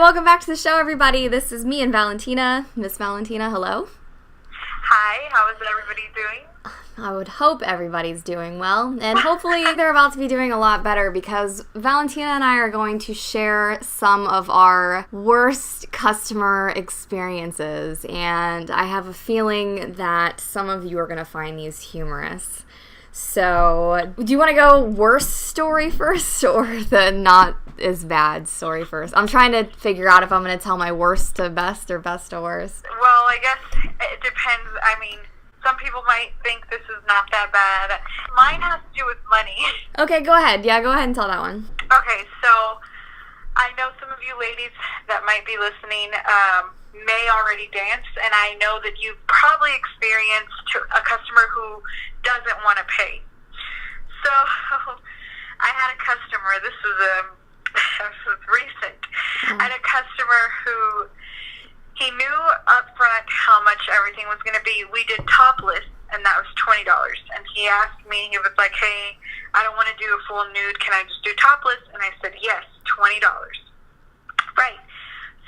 Welcome back to the show, everybody. This is me and Valentina. Miss Valentina, hello. Hi, how is everybody doing? I would hope everybody's doing well, and hopefully they're about to be doing a lot better because Valentina and I are going to share some of our worst customer experiences, and I have a feeling that some of you are going to find these humorous. So, do you want to go worst story first or the not as bad story first? I'm trying to figure out if I'm going to tell my worst to best or best to worst. Well, I guess it depends. I mean, some people might think this is not that bad. Mine has to do with money. Okay, go ahead. Yeah, go ahead and tell that one. Okay, so I know some of you ladies that might be listening may already dance, and I know that you've probably experienced a customer who doesn't want to pay. So I had a customer, this was recent, I had a customer who he knew up front how much everything was going to be. We did topless, and that was $20. And he asked me, he was like, hey, I don't want to do a full nude. Can I just do topless? And I said, yes, $20. Right.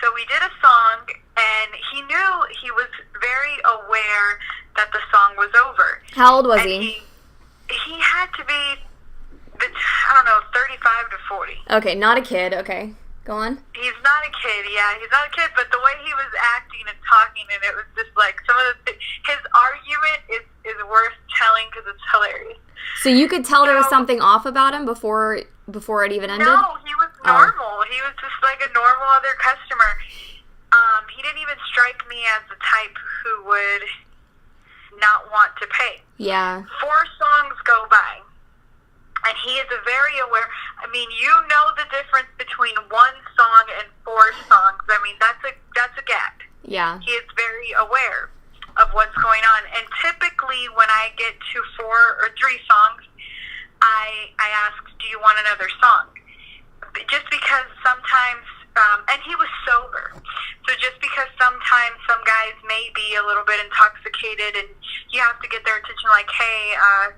So we did a song, and he knew, he was very aware that the song was over. How old was and he? He had to be, 35 to 40. Okay, not a kid. Okay, go on. He's not a kid, yeah. He's not a kid, but the way he was acting and talking, and it was just like some of the his argument is worth telling because it's hilarious. So you could tell there was something off about him before it even ended? No, he was normal. He was just like a normal other customer. He didn't even strike me as the type who would not want to pay. Yeah. 4 songs go by. And he is very aware. I mean, you know the difference between 1 song and 4 songs. I mean, that's a gap. Yeah. He is very aware of what's going on. And typically, when I get to 4 or 3 songs, I ask, do you want another song? Just because sometimes, and he was sober. So just because sometimes some guys may be a little bit intoxicated, and you have to get their attention, like, hey,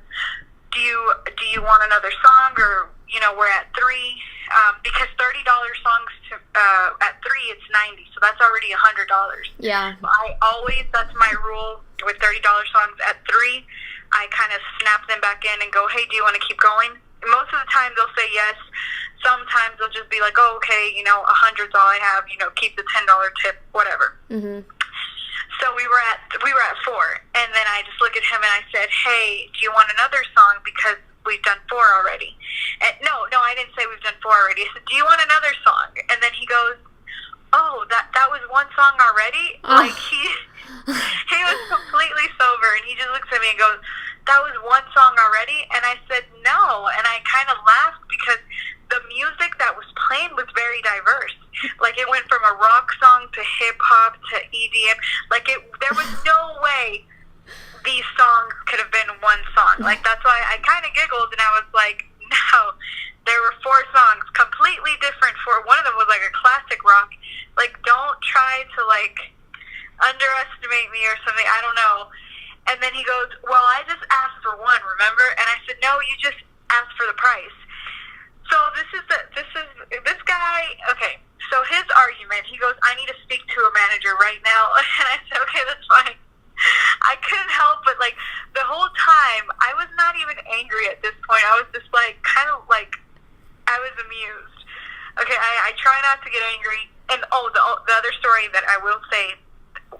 do you want another song? Or, we're at 3, because $30 songs at 3, it's 90, so that's already $100. Yeah. That's my rule with $30 songs at 3. I kind of snap them back in and go, hey, do you want to keep going? And most of the time they'll say yes. Sometimes they'll just be like, oh, okay, 100's all I have, keep the $10 tip, whatever. Mm-hmm. So we were at 4, and then I just looked at him and I said, hey, do you want another song, because we've done 4 already? And no, I didn't say we've done 4 already. I said, do you want another song? And then he goes, oh, that was 1 song already? Oh. Like, he was completely sober, and he just looks at me and goes, that was 1 song already? And I said, no, and I kind of laughed because the music that was playing was very diverse. Like, it went from a rock song to hip-hop to EDM. Like, there was no way these songs could have been 1 song. Like, that's why I kind of giggled, and I was like, no, there were 4 songs, completely different. One of them was, like, a classic rock. Like, don't try to, like, underestimate me or something. I don't know. And then he goes, well, I just asked for 1, remember? And I said, no, you just asked for the price. So this guy, okay, so his argument, he goes, I need to speak to a manager right now. And I said, okay, that's fine. I couldn't help but, like, the whole time, I was not even angry at this point. I was just, like, kind of, like, I was amused. Okay, I try not to get angry. And, the other story that I will say,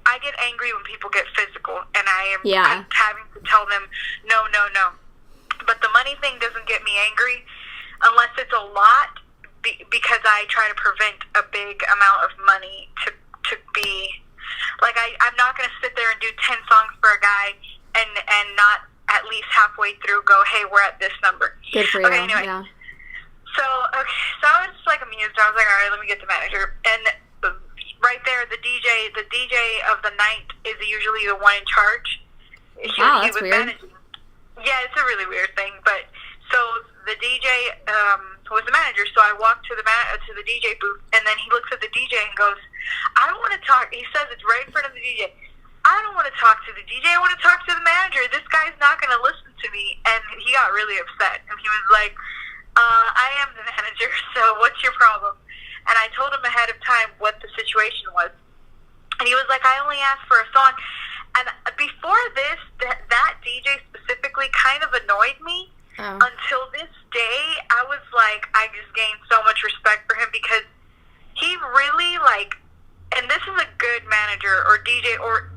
I get angry when people get physical, and I am having to tell them, no. But the money thing doesn't get me angry unless it's a lot, because I try to prevent a big amount of money to be, like, I'm not going to sit there and do 10 songs for a guy and not at least halfway through go, hey, we're at this number. Good for you. Okay, anyway. Yeah. So I was just, like, amused. I was like, all right, let me get the manager. And right there, the DJ of the night is usually the one in charge. Wow, that's weird. Managing. Yeah, it's a really weird thing. But so the DJ was the manager. So I walked to the DJ booth, and then he looks at the DJ and goes, "I don't want to talk." He says it's right in front of the DJ. "I don't want to talk to the DJ. I want to talk to the manager. This guy's not going to listen to me." And he got really upset, and he was like, "I am the manager. So what's your problem?" And I told him ahead of time what like, I only asked for a song. And before this, that DJ specifically kind of annoyed me. Oh. Until this day, I was like, I just gained so much respect for him because he really, like, and this is a good manager or DJ or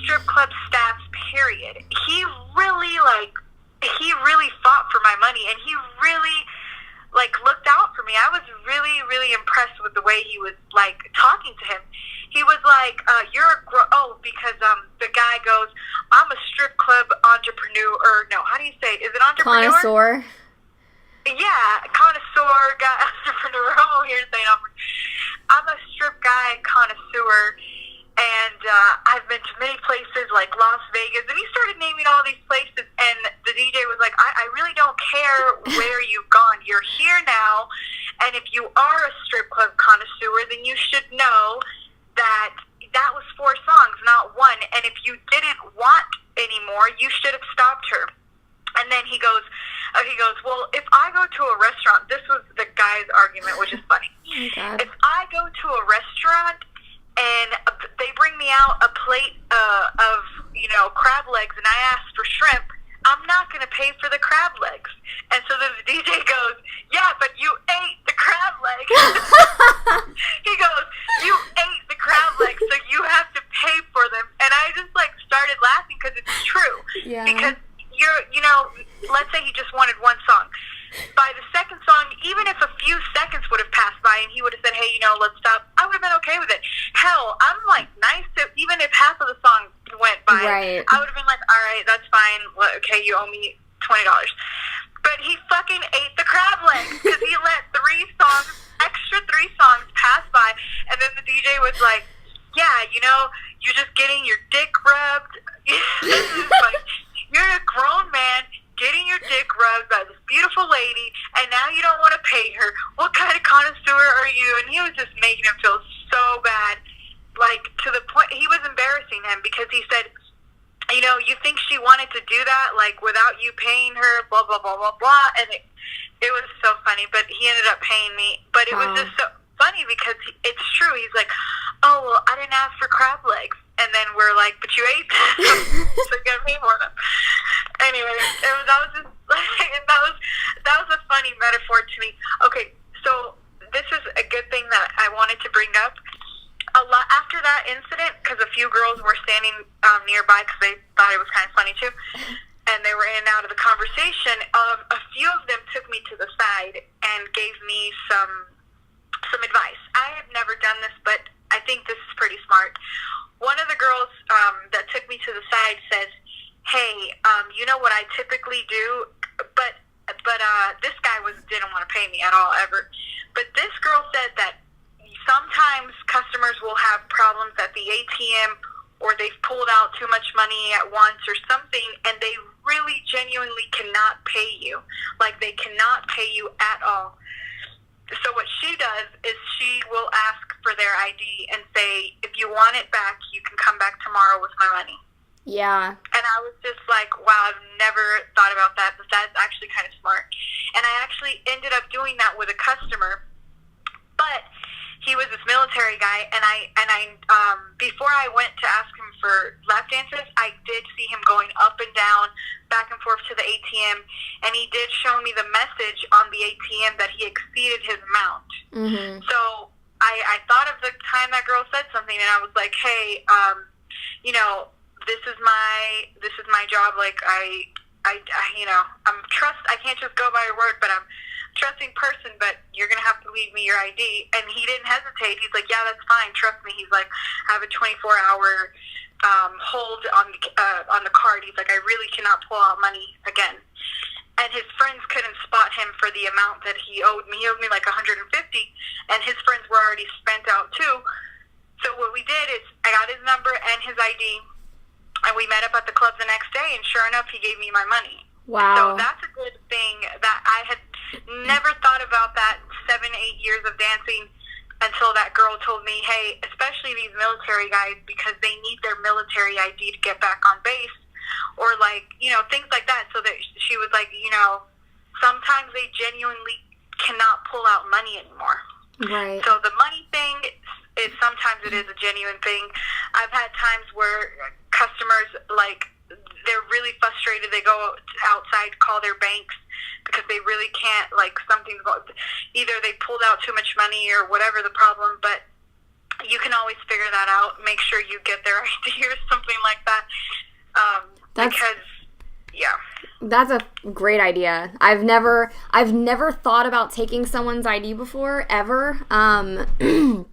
strip club staff, period. He really fought for my money, and he really, like, looked out for me. I was really, really impressed with the way he was, like, talking to him. He was like, because the guy goes, I'm a strip club entrepreneur, or no, how do you say it? Is it entrepreneur? Connoisseur. Yeah, connoisseur, guy, entrepreneur. I'm here saying I'm a strip guy, connoisseur, and I've been to many places like Las Vegas. And he started naming all these places, and the DJ was like, I really don't care where you've gone. You're here now, and if you are a strip club connoisseur, then you should know that was 4 songs, not 1. And if you didn't want any more, you should have stopped her. And then he goes, well, if I go to a restaurant, this was the guy's argument, which is funny. Oh my God. If I go to a restaurant and they bring me out a plate of, crab legs and I ask for shrimp, I'm not going to pay for the crab legs. And so then the DJ goes, yeah, but you ate the crab legs. He goes, you ate the crab legs, so you have to pay for them. And I just, like, started laughing because it's true. Yeah. Because let's say he just wanted 1 song. By the second song, even if a few seconds would have passed by and he would have said, hey, let's stop, I would have been okay with it. Hell, I'm, like, nice to, even if half of the song went by, right. I would have been like, all right, that's fine. Okay, you owe me $20. But he fucking ate the crab legs because he let extra 3 songs pass by, and then the DJ was like, yeah, you're just getting your dick rubbed. This is like, you're a grown man getting your dick rubbed by this beautiful lady, and now you don't want to pay her. What kind of connoisseur are you? And he was just making him feel so bad, like, to the point he was embarrassing him because he said, you think she wanted to do that, like, without you paying her, blah, blah, blah, blah, blah. And it was so funny, but he ended up paying me. But it was just so funny because it's true. He's like, oh, well, I didn't ask for crab legs. And then we're like, but you ate them, so you gotta pay for them. Anyway, that was a funny metaphor to me. Okay, so this is a good thing that I wanted to bring up. A lot after that incident, because a few girls were standing nearby because they thought it was kind of funny too, and they were in and out of the conversation. A few of them took me to the side and gave me some advice. I have never done this, but I think this is pretty smart. One of the girls that took me to the side says, hey, you know what I typically do? But this guy didn't want to pay me at all, ever. But this girl said that sometimes customers will have problems at the ATM, or they've pulled out too much money at once or something, and they really genuinely cannot pay you. Like, they cannot pay you at all. So what she does is she will ask for their ID and say, if you want it back, you can come back tomorrow with my money. Yeah. And I was just like, wow, I've never thought about that, but that's actually kind of smart. And I actually ended up doing that with a customer, but he was this military guy, and I before I went to ask him for lap dances, I did see him going up and down, back and forth to the ATM, and he did show me the message on the ATM that he exceeded his amount. Mm-hmm. So I thought of the time that girl said something, and I was like, hey, this is my job. Like, I can't just go by your word, but I'm trusting person, but you're going to have to leave me your ID. And he didn't hesitate. He's like, yeah, that's fine. Trust me. He's like, I have a 24-hour hold on the card. He's like, I really cannot pull out money again. And his friends couldn't spot him for the amount that he owed me. He owed me like $150, and his friends were already spent out too. So what we did is I got his number and his ID, and we met up at the club the next day, and sure enough, he gave me my money. Wow. So that's a good thing that I had never thought about that 7-8 years of dancing until that girl told me, hey, especially these military guys, because they need their military ID to get back on base, or like, things like that. So that she was like, sometimes they genuinely cannot pull out money anymore. Right. So the money thing is sometimes it is a genuine thing. I've had times where customers, like, they're really frustrated. They go outside, call their banks because they really can't, like, either they pulled out too much money or whatever the problem, but you can always figure that out. Make sure you get their ID or something like that. That's a great idea. I've never thought about taking someone's ID before, ever,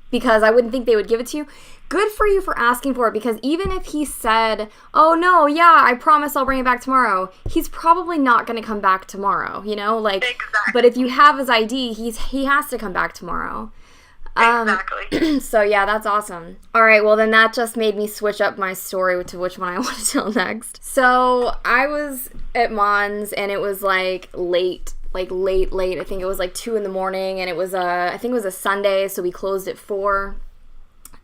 because I wouldn't think they would give it to you. Good for you for asking for it, because even if he said, oh no, yeah, I promise I'll bring it back tomorrow, he's probably not going to come back tomorrow, you know? Like, exactly. But if you have his ID, he has to come back tomorrow. Exactly. So yeah, that's awesome. All right, well then that just made me switch up my story to which one I want to tell next. So I was at Mons and it was like late. I think it was like 2 a.m. and it was I think it was a Sunday, so we closed at 4.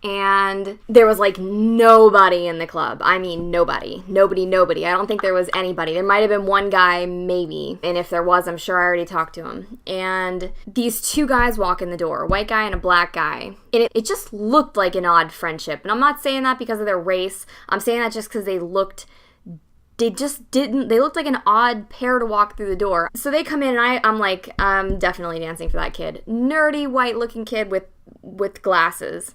And there was like nobody in the club. I mean, nobody. I don't think there was anybody. There might have been one guy, maybe. And if there was, I'm sure I already talked to him. And these 2 guys walk in the door, a white guy and a black guy. And it just looked like an odd friendship. And I'm not saying that because of their race. I'm saying that just because they looked like an odd pair to walk through the door. So they come in and I'm like, I'm definitely dancing for that kid. Nerdy, white looking kid with glasses.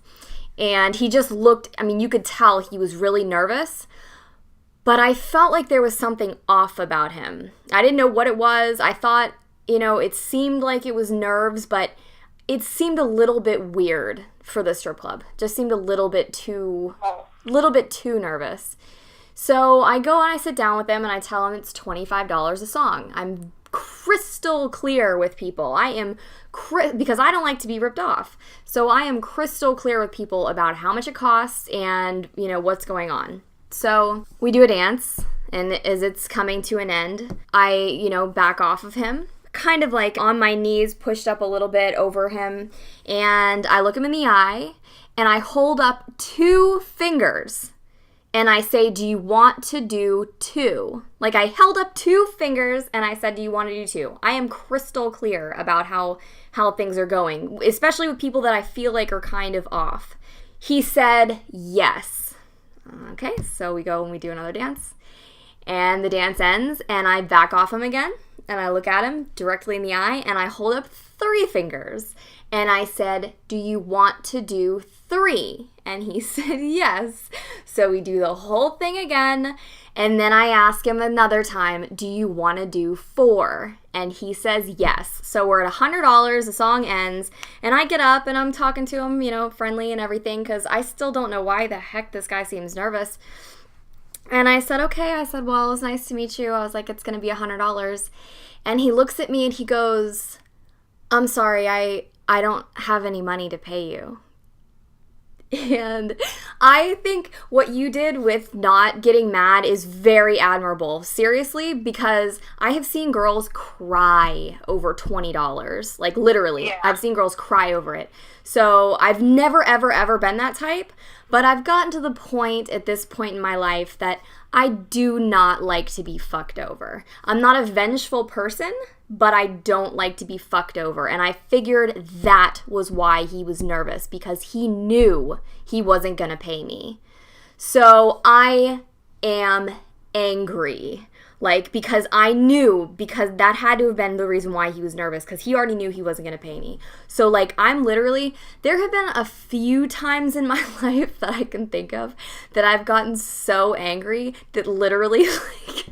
And he just looked, I mean, you could tell he was really nervous, but I felt like there was something off about him. I didn't know what it was. I thought, it seemed like it was nerves, but it seemed a little bit weird for the strip club. Just seemed a little bit too nervous. So I go and I sit down with him and I tell him it's $25 a song. I'm crystal clear with people. Because I don't like to be ripped off. So I am crystal clear with people about how much it costs and, what's going on. So we do a dance, and as it's coming to an end, I, back off of him, kind of like on my knees, pushed up a little bit over him, and I look him in the eye, and I hold up 2 fingers. And I say, do you want to do 2? Like, I held up 2 fingers and I said, do you want to do 2? I am crystal clear about how things are going, especially with people that I feel like are kind of off. He said, yes. Okay, so we go and we do another dance. And the dance ends and I back off him again. And I look at him directly in the eye and I hold up 3 fingers. And I said, do you want to do 3? And he said, yes. So we do the whole thing again. And then I ask him another time, do you want to do 4? And he says, yes. So we're at $100. The song ends. And I get up and I'm talking to him, friendly and everything, because I still don't know why the heck this guy seems nervous. And I said, okay. I said, well, it was nice to meet you. I was like, it's going to be $100. And he looks at me and he goes, I'm sorry, I don't have any money to pay you. And I think what you did with not getting mad is very admirable. Seriously, because I have seen girls cry over $20. Like, literally. Yeah. I've seen girls cry over it. So I've never, ever, ever been that type. But I've gotten to the point at this point in my life that I do not like to be fucked over. I'm not a vengeful person, but I don't like to be fucked over. And I figured that was why he was nervous, because he knew he wasn't going to pay me. So I am angry. Because that had to have been the reason why he was nervous, because he already knew he wasn't going to pay me. So, I'm literally, there have been a few times in my life that I can think of that I've gotten so angry that literally, I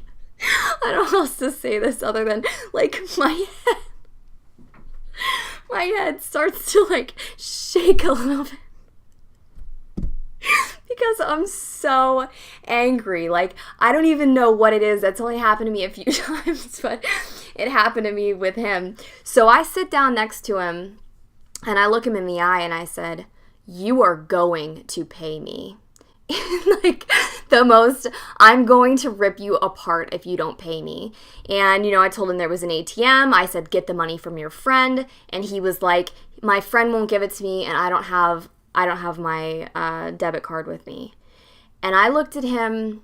don't know how else to say this other than, my head starts to, shake a little bit. Because I'm so angry. I don't even know what it is. That's only happened to me a few times, but it happened to me with him. So I sit down next to him, and I look him in the eye, and I said, you are going to pay me. I'm going to rip you apart if you don't pay me. And, I told him there was an ATM. I said, get the money from your friend. And he was like, my friend won't give it to me, and I don't have my debit card with me. And I looked at him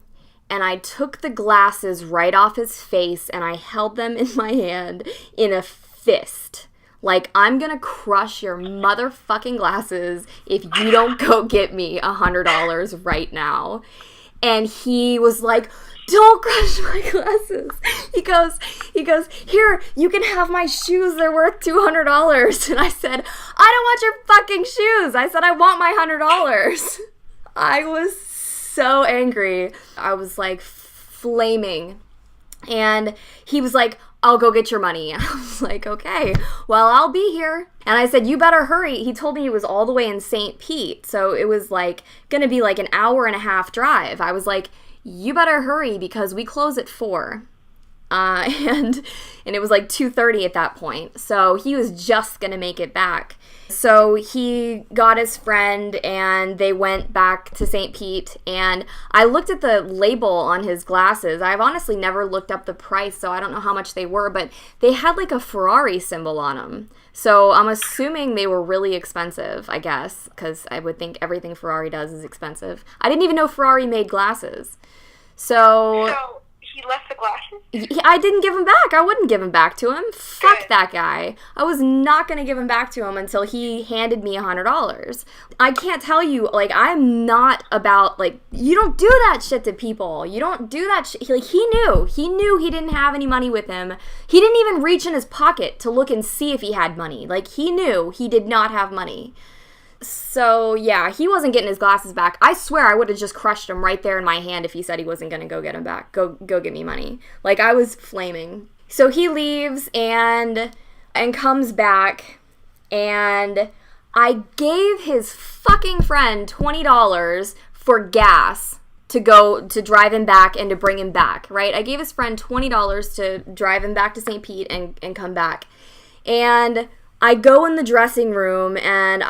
and I took the glasses right off his face and I held them in my hand in a fist. Like, I'm gonna crush your motherfucking glasses if you don't go get me $100 right now. And he was like, don't crush my glasses. He goes, here, you can have my shoes. They're worth $200. And I said, I don't want your fucking shoes. I said, I want my $100. I was so angry. I was like flaming. And he was like, I'll go get your money. I was like, okay, well, I'll be here. And I said, you better hurry. He told me he was all the way in St. Pete. So it was like going to be like an hour and a half drive. I was like, you better hurry because we close at 4. And it was like 2:30 at that point. So he was just going to make it back. So he got his friend and they went back to St. Pete. And I looked at the label on his glasses. I've honestly never looked up the price, so I don't know how much they were, but they had like a Ferrari symbol on them. So I'm assuming they were really expensive, I guess, because I would think everything Ferrari does is expensive. I didn't even know Ferrari made glasses. So he left the glasses? I didn't give him back. I wouldn't give him back to him. Fuck that guy. I was not going to give him back to him until he handed me $100. I can't tell you, like, I'm not about, like, you don't do that shit to people. You don't do that shit. Like, he knew he didn't have any money with him. He didn't even reach in his pocket to look and see if he had money. Like, he knew he did not have money. So, yeah, he wasn't getting his glasses back. I swear I would have just crushed him right there in my hand if he said he wasn't going to go get him back. Go get me money. Like, I was flaming. So he leaves and comes back, and I gave his fucking friend $20 for gas to drive him back and to bring him back, right? I gave his friend $20 to drive him back to St. Pete and come back. And I go in the dressing room, and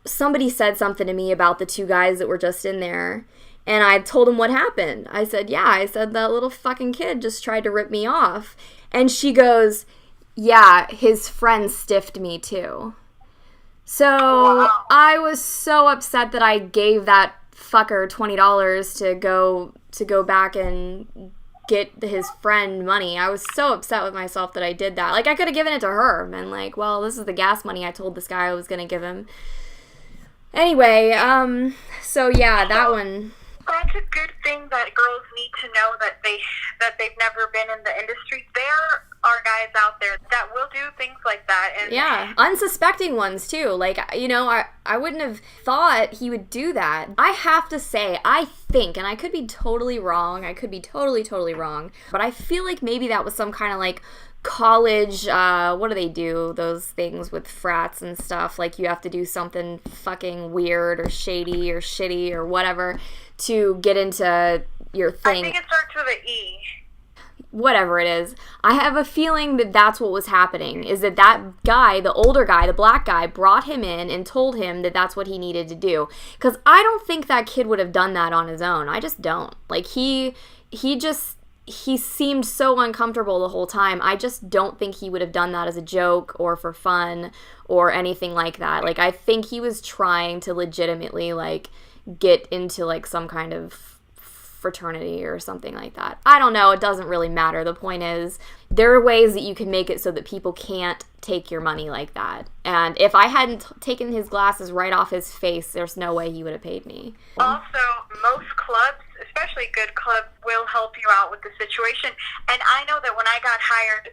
somebody said something to me about the 2 guys that were just in there, and I told him what happened. I said, that little fucking kid just tried to rip me off. And she goes, yeah, his friend stiffed me too. So wow. I was so upset that I gave that fucker $20 to go back and get his friend money. I was so upset with myself that I did that. Like, I could have given it to her and like, well, this is the gas money I told this guy I was going to give him. Anyway, so yeah, that one. That's a good thing that girls need to know that they've never been in the industry. There are guys out there that will do things like that. And yeah, unsuspecting ones too. Like, you know, I wouldn't have thought he would do that. I have to say, I think, and I could be totally wrong, totally wrong, but I feel like maybe that was some kind of like college, what do they do? Those things with frats and stuff. Like, you have to do something fucking weird or shady or shitty or whatever to get into your thing. I think it starts with an E. Whatever it is. I have a feeling that that's what was happening, is that guy, the older guy, the black guy, brought him in and told him that that's what he needed to do. Because I don't think that kid would have done that on his own. I just don't. Like, he seemed so uncomfortable the whole time. I just don't think he would have done that as a joke or for fun or anything like that. Like, I think he was trying to legitimately, like, get into, like, some kind of fraternity or something like that. I don't know. It doesn't really matter. The point is, there are ways that you can make it so that people can't take your money like that. And if I hadn't taken his glasses right off his face, there's no way he would have paid me. Also, most clubs, especially good clubs, will help you out with the situation. And I know that when I got hired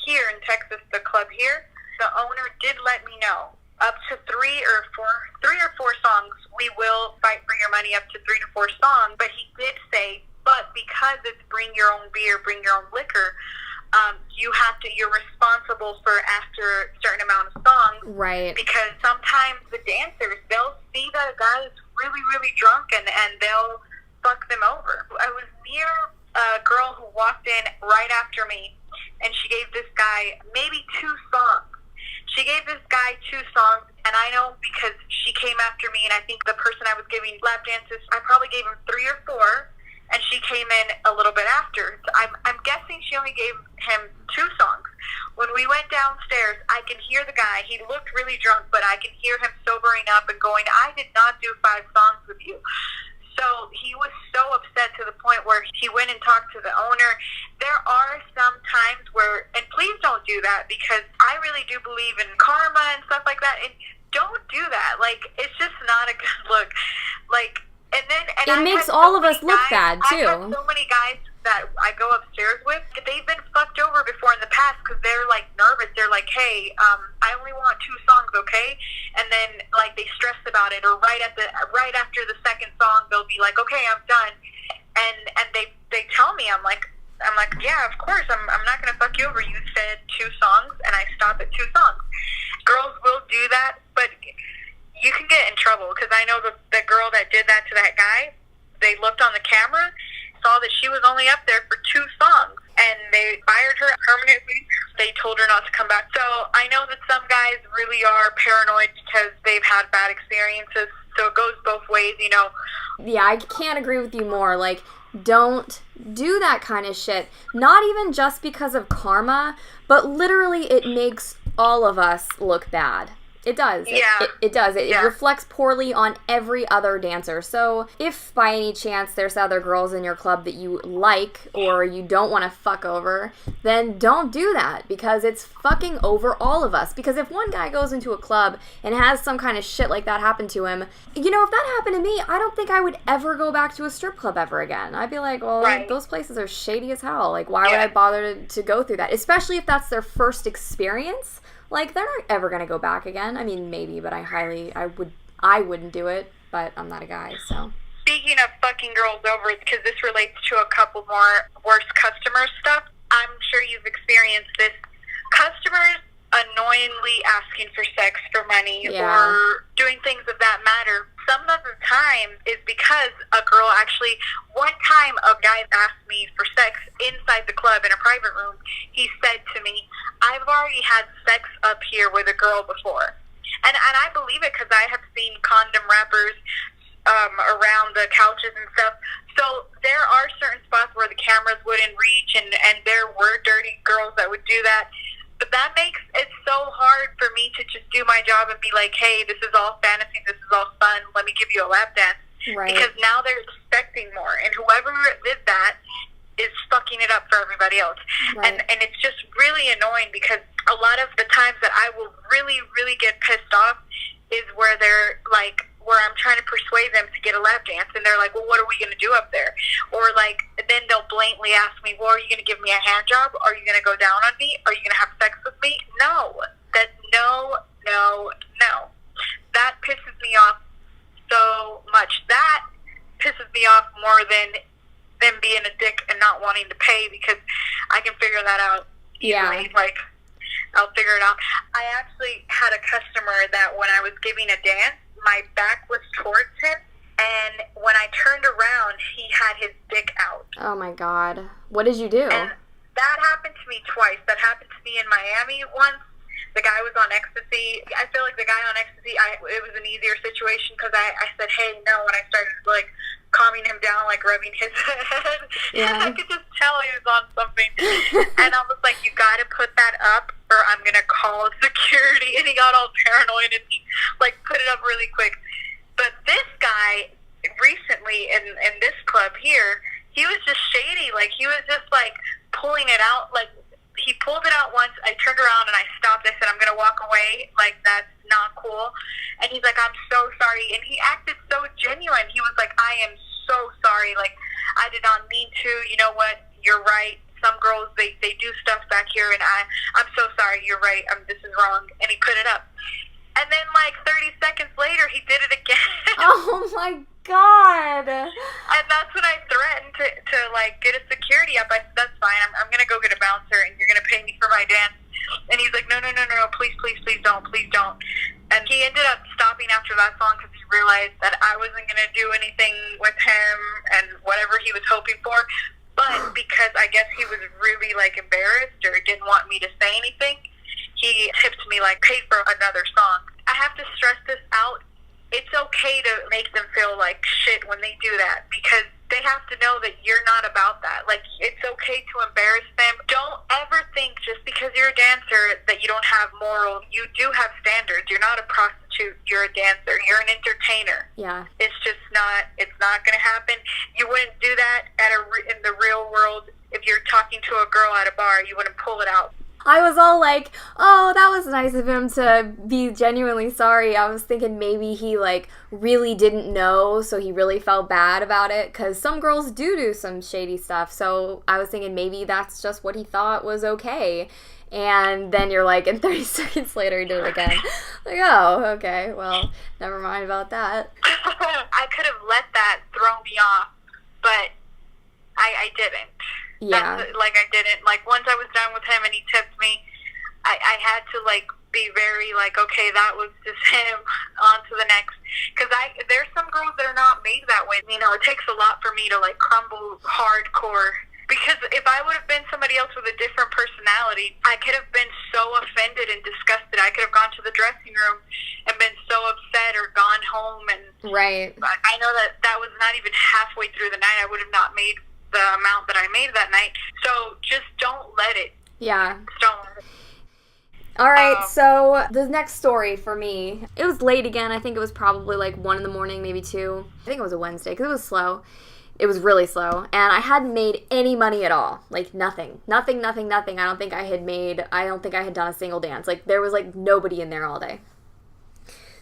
here in Texas, the club here, the owner did let me know up to 3 or 4 songs, we will fight for your money up to 3 to 4 songs. But he did say, but because it's bring your own beer, bring your own liquor, you're responsible for after a certain amount of songs. Right. Because sometimes the dancers, they'll see that a guy is really, really drunk and they'll fuck them over. I was near a girl who walked in right after me, and she gave this guy maybe 2 songs. She gave this guy 2 songs, and I know because she came after me, and I think the person I was giving lap dances, I probably gave him 3 or 4, and she came in a little bit after. So I'm guessing she only gave him 2 songs. When we went downstairs, I can hear the guy. He looked really drunk, but I can hear him sobering up and going, I did not do 5 songs with you. So he was so upset to the point where he went and talked to the owner. There are some times where, and please don't do that, because I really do believe in karma and stuff like that. And don't do that. Like, it's just not a good look. Like, and it makes all of us look bad too. I have so many guys that I go upstairs with, they've been fucked over before in the past because they're like nervous. They're like, hey, I only want 2 songs, okay? And then like they stress about it, or right after the second song, they'll be like, okay, I'm done. And they tell me, I'm like, yeah, of course, I'm not gonna fuck you over. You said 2 songs, and I stop at 2 songs. Girls will do that, but you can get in trouble, because I know the girl that did that to that guy, they looked on the camera, saw that she was only up there for 2 songs, and they fired her permanently. They told her not to come back. So I know that some guys really are paranoid because they've had bad experiences, so it goes both ways, you know. Yeah, I can't agree with you more. Like, don't do that kind of shit. Not even just because of karma, but literally it makes all of us look bad. It does. Yeah. It does. It reflects poorly on every other dancer. So if by any chance there's other girls in your club that you like or you don't want to fuck over, then don't do that, because it's fucking over all of us. Because if one guy goes into a club and has some kind of shit like that happen to him, you know, if that happened to me, I don't think I would ever go back to a strip club ever again. I'd be like, well, those places are shady as hell. Like, why would I bother to go through that? Especially if that's their first experience. Like, they're not ever gonna go back again. I mean, maybe, but I wouldn't do it. But I'm not a guy, so. Speaking of fucking girls over, because this relates to a couple more worse customer stuff. I'm sure you've experienced this. Customers annoyingly asking for sex for money or doing things of that matter. Some of the time is because a girl actually, one time a guy asked me for sex inside the club in a private room. He said to me, I've already had sex up here with a girl before. And I believe it, because I have seen condom wrappers around the couches and stuff. So there are certain spots where the cameras wouldn't reach, and there were dirty girls that would do that. But that makes it so hard for me to just do my job and be like, hey, this is all fantasy, this is all fun, let me give you a lap dance. Right. Because now they're expecting more. And whoever did that is fucking it up for everybody else. Right. And it's just really annoying, because a lot of the times that I will really, really get pissed off is where they're like, where I'm trying to persuade them to get a lap dance, and they're like, well, what are we going to do up there? Or like, then they'll blatantly ask me, well, are you going to give me a hand job? Are you going to go down on me? Are you going to have sex with me? No. No. That pisses me off so much. That pisses me off more than them being a dick and not wanting to pay, because I can figure that out easily. Yeah. Like, I'll figure it out. I actually had a customer that when I was giving a dance, my back was towards him, and when I turned around, he had his dick out. Oh my God. What did you do? And that happened to me twice. That happened to me in Miami once. The guy was on ecstasy. I feel like the guy on ecstasy, it was an easier situation, because I said, hey, no, when I started, like, calming him down, like, rubbing his head. Yeah. I could just tell he was on something. And I was like, you gotta put that up, or I'm gonna call security. And he got all paranoid, and he, like, put it up really quick. But this guy, recently, in this club here, he was just shady. Like, he was just, like, pulling it out, like, he pulled it out once. I turned around and I stopped. I said, I'm going to walk away. Like, that's not cool. And he's like, I'm so sorry. And he acted so genuine. He was like, I am so sorry. Like, I did not mean to. You know what? You're right. Some girls, they do stuff back here. And I'm so sorry. You're right. This is wrong. And he put it up. And then, like, 30 seconds later, he did it again. Oh, my God. And that's when I threatened to like, get a security up. I said, that's fine. I'm going to go get a bouncer, and you're going to pay me for my dance. And he's like, no, please don't. And he ended up stopping after that song, because he realized that I wasn't going to do anything with him and whatever he was hoping for. But because I guess he was really, like, embarrassed or didn't want me to say anything, he tipped me, like, pay for another song. I have to stress this out. It's okay to make them feel like shit when they do that, because they have to know that you're not about that. Like, it's okay to embarrass them. Don't ever think just because you're a dancer that you don't have morals. You do have standards. You're not a prostitute. prostitute. You're a dancer. You're an entertainer. Yeah. It's not going to happen. You wouldn't do that in the real world. If you're talking to a girl at a bar, you wouldn't pull it out. I was all like, oh, that was nice of him to be genuinely sorry. I was thinking maybe he, like, really didn't know, so he really felt bad about it, because some girls do some shady stuff, so I was thinking maybe that's just what he thought was okay. And then you're like, and 30 seconds later he did it again. Like, oh, okay, well, never mind about that. I could have let that throw me off, but I didn't. Yeah. I didn't. Like, once I was done with him and he tipped me, I had to, like, be very, like, okay, that was just him, on to the next. Because there's some girls that are not made that way. You know, it takes a lot for me to, like, crumble hardcore. Because if I would have been somebody else with a different personality, I could have been so offended and disgusted. I could have gone to the dressing room and been so upset or gone home. And right. I know that was not even halfway through the night. I would have not made the amount that I made that night. So just don't let it. Yeah. Just don't let it. All right, so the next story for me, it was late again. I think it was probably like 1 in the morning, maybe 2. I think it was a Wednesday because it was slow. It was really slow. And I hadn't made any money at all. Like nothing. Nothing. I don't think I had done a single dance. Like there was like nobody in there all day.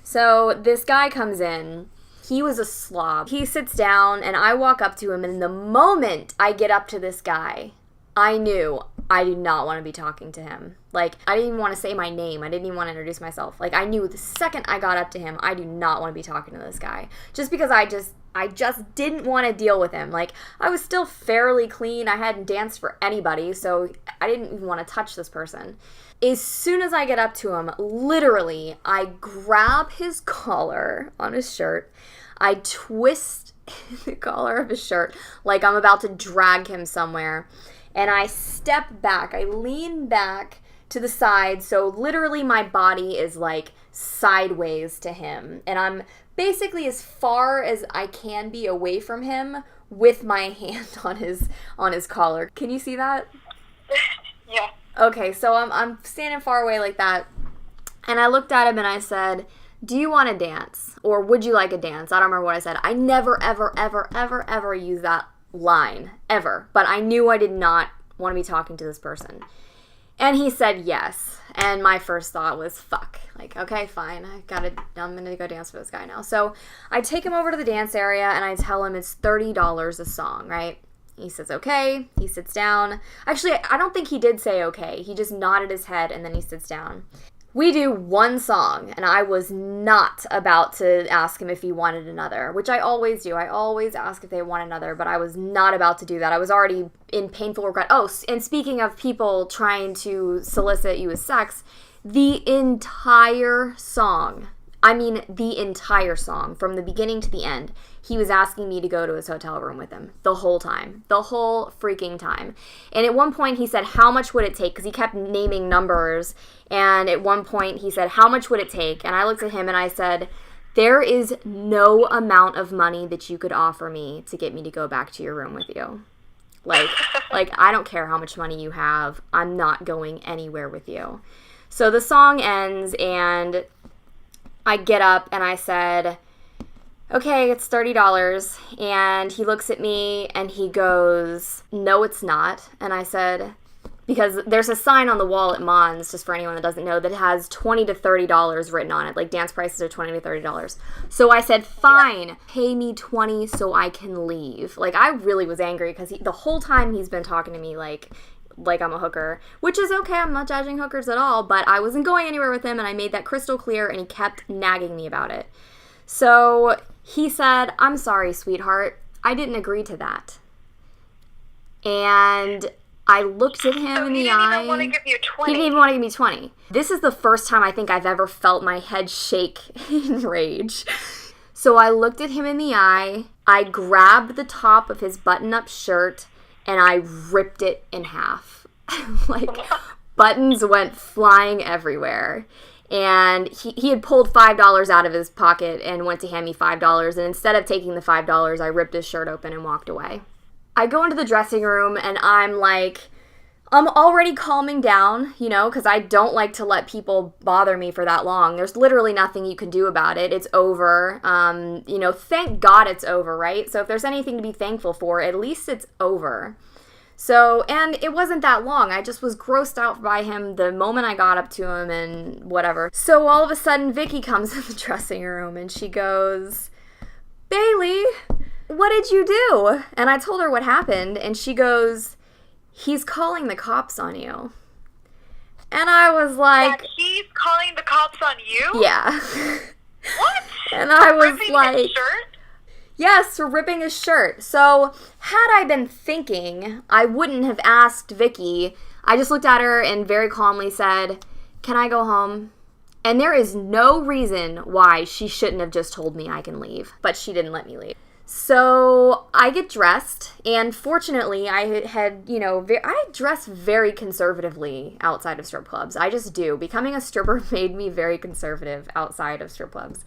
So this guy comes in. He was a slob. He sits down, and I walk up to him, and the moment I get up to this guy, I knew I did not want to be talking to him. Like, I didn't even want to say my name. I didn't even want to introduce myself. Like, I knew the second I got up to him, I do not want to be talking to this guy. Just because I just didn't want to deal with him. Like, I was still fairly clean. I hadn't danced for anybody, so I didn't even want to touch this person. As soon as I get up to him, literally, I grab his collar on his shirt. I twist the collar of his shirt like I'm about to drag him somewhere. And I step back. I lean back to the side. So literally my body is like sideways to him. And I'm basically as far as I can be away from him with my hand on his collar. Can you see that? Yeah. Okay, so I'm standing far away like that. And I looked at him and I said, do you want to dance? Or would you like a dance? I don't remember what I said. I never, ever use that line. Ever. But I knew I did not want to be talking to this person. And he said yes. And my first thought was, fuck. Like, okay, fine. I'm going to go dance for this guy now. So I take him over to the dance area and I tell him it's $30 a song, right? He says, okay. He sits down. Actually, I don't think he did say okay. He just nodded his head and then he sits down. We do one song, and I was not about to ask him if he wanted another, which I always do. I always ask if they want another, but I was not about to do that. I was already in painful regret. Oh, and speaking of people trying to solicit you as sex, the entire song, from the beginning to the end, he was asking me to go to his hotel room with him the whole time, the whole freaking time. And at one point he said, how much would it take? Because he kept naming numbers. And at one point he said, how much would it take? And I looked at him and I said, there is no amount of money that you could offer me to get me to go back to your room with you. Like I don't care how much money you have. I'm not going anywhere with you. So the song ends and I get up and I said, okay, it's $30. And he looks at me and he goes, no, it's not. And I said, because there's a sign on the wall at Mons, just for anyone that doesn't know, that has $20 to $30 written on it. Like, dance prices are $20 to $30. So I said, fine, pay me $20 so I can leave. Like, I really was angry because the whole time he's been talking to me like I'm a hooker, which is okay. I'm not judging hookers at all, but I wasn't going anywhere with him, and I made that crystal clear, and he kept nagging me about it. So he said, I'm sorry, sweetheart. I didn't agree to that. And I looked at him in the eye. He didn't even want to give you 20. He didn't even want to give me 20. This is the first time I think I've ever felt my head shake in rage. So I looked at him in the eye. I grabbed the top of his button-up shirt, and I ripped it in half. Like, buttons went flying everywhere. And he had pulled $5 out of his pocket and went to hand me $5. And instead of taking the $5, I ripped his shirt open and walked away. I go into the dressing room and I'm like, I'm already calming down, you know, because I don't like to let people bother me for that long. There's literally nothing you can do about it. It's over. You know, thank God it's over, right? So if there's anything to be thankful for, at least it's over. So, and it wasn't that long. I just was grossed out by him the moment I got up to him and whatever. So all of a sudden, Vicky comes in the dressing room and she goes, Bailey, what did you do? And I told her what happened, and she goes, he's calling the cops on you. And I was like... That he's calling the cops on you? Yeah. What? And I was Ripping like... his shirt? Yes, for ripping his shirt. So, had I been thinking, I wouldn't have asked Vicky. I just looked at her and very calmly said, can I go home? And there is no reason why she shouldn't have just told me I can leave. But she didn't let me leave. So, I get dressed, and fortunately, I had, you know, I dress very conservatively outside of strip clubs. I just do. Becoming a stripper made me very conservative outside of strip clubs.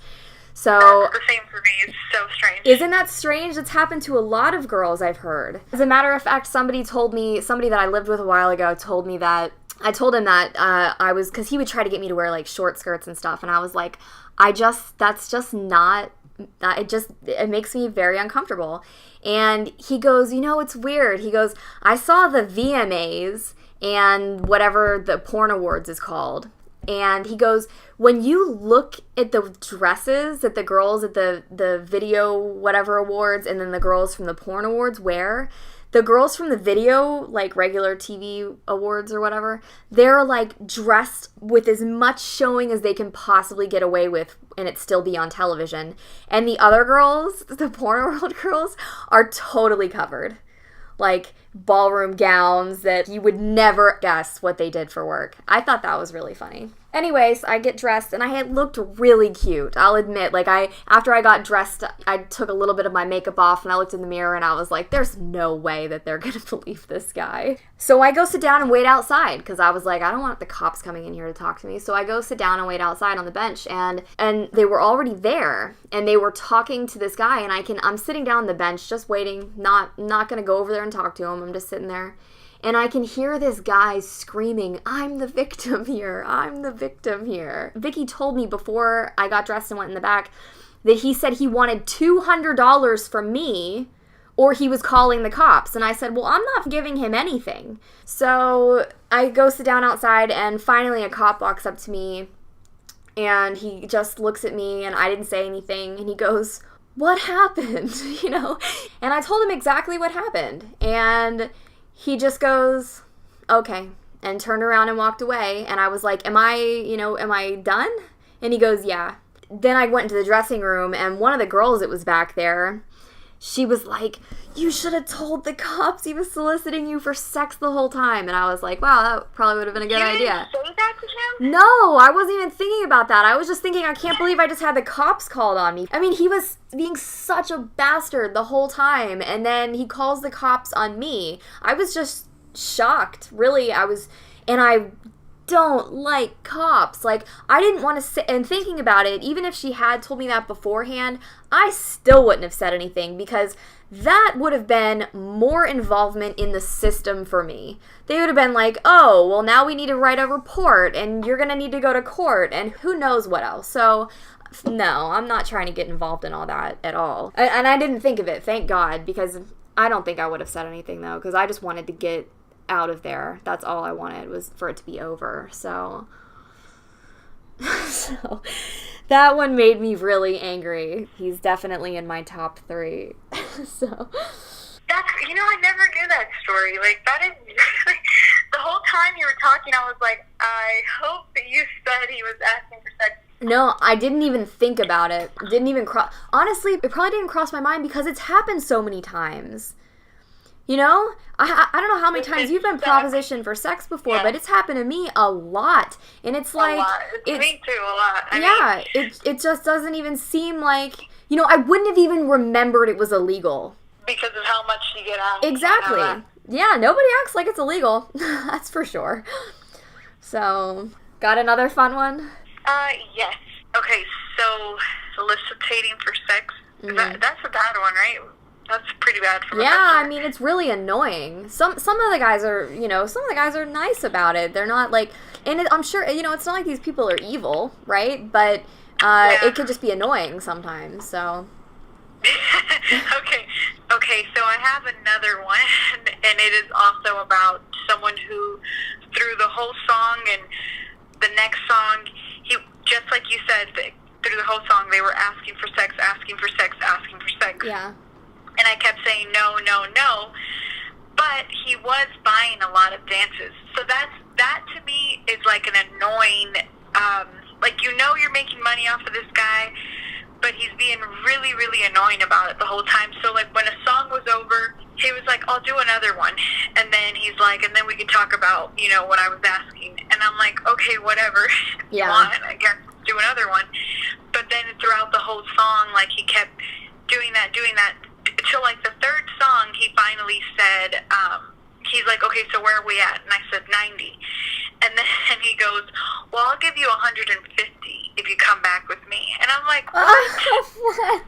So, that's the same for me. It's so strange. Isn't that strange? It's happened to a lot of girls I've heard. As a matter of fact, somebody that I lived with a while ago told me that, I told him that I was, because he would try to get me to wear like short skirts and stuff, and I was like, that's just not, it makes me very uncomfortable. And he goes, you know, it's weird. He goes, I saw the VMAs and whatever the porn awards is called. And he goes, when you look at the dresses that the girls at the video whatever awards and then the girls from the porn awards wear, the girls from the video, like regular TV awards or whatever, they're like dressed with as much showing as they can possibly get away with and it still be on television. And the other girls, the porn world girls, are totally covered. Like ballroom gowns that you would never guess what they did for work. I thought that was really funny. Anyways, I get dressed and I had looked really cute. I'll admit, like after I got dressed, I took a little bit of my makeup off and I looked in the mirror and I was like, there's no way that they're going to believe this guy. So I go sit down and wait outside because I was like, I don't want the cops coming in here to talk to me. So I go sit down and wait outside on the bench and they were already there and they were talking to this guy and I'm sitting down on the bench just waiting, not going to go over there and talk to him. I'm just sitting there. And I can hear this guy screaming, I'm the victim here. I'm the victim here. Vicky told me before I got dressed and went in the back that he said he wanted $200 from me or he was calling the cops. And I said, well, I'm not giving him anything. So I go sit down outside and finally a cop walks up to me and he just looks at me and I didn't say anything. And he goes, what happened? You know? And I told him exactly what happened. And he just goes, okay, and turned around and walked away. And I was like, am I done? And he goes, yeah. Then I went into the dressing room, and one of the girls that was back there, she was like, you should have told the cops he was soliciting you for sex the whole time. And I was like, wow, that probably would have been a good idea. You didn't say that to him? No, I wasn't even thinking about that. I was just thinking, I can't believe I just had the cops called on me. I mean, he was being such a bastard the whole time, and then he calls the cops on me. I was just shocked, really. And I don't like cops. Like, I didn't want to say, and thinking about it, even if she had told me that beforehand, I still wouldn't have said anything because that would have been more involvement in the system for me. They would have been like, oh, well, now we need to write a report and you're going to need to go to court and who knows what else. So, no, I'm not trying to get involved in all that at all. And I didn't think of it, thank God, because I don't think I would have said anything, though, because I just wanted to get out of there. That's all I wanted, was for it to be over. So that one made me really angry. He's definitely in my top 3. So that's, I never knew that story. Like, that is the whole time you were talking, I was like, I hope that you said he was asking for sex. No, I didn't even think about it. Honestly, it probably didn't cross my mind because it's happened so many times. You know? I don't know how many times you've been propositioned for sex before, but it's happened to me a lot. And it's like... A lot. Me too, a lot. I mean, it just doesn't even seem like... I wouldn't have even remembered it was illegal. Because of how much you get out. Exactly. Yeah, nobody acts like it's illegal. That's for sure. So, got another fun one? Yes. Okay, so soliciting for sex, that's a bad one, right? That's pretty bad for a Yeah, customer. I mean, it's really annoying. Some of the guys are, some of the guys are nice about it. They're not like, and I'm sure, it's not like these people are evil, right? But it could just be annoying sometimes, so. Okay, so I have another one, and it is also about someone who, through the whole song and the next song, he, just like you said, through the whole song, they were asking for sex, asking for sex, asking for sex. Yeah. And I kept saying no, no, no, but he was buying a lot of dances. So that to me is like an annoying, like, you're making money off of this guy, but he's being really, really annoying about it the whole time. So, like, when a song was over, he was like, I'll do another one. And then he's like, and then we can talk about, what I was asking. And I'm like, okay, whatever. If you want, I guess, do another one. But then throughout the whole song, like, he kept doing that. Till, like, the third song, he finally said, he's like, okay, so where are we at? And I said 90. And then he goes, well, I'll give you 150 if you come back with me. And I'm like, what? What?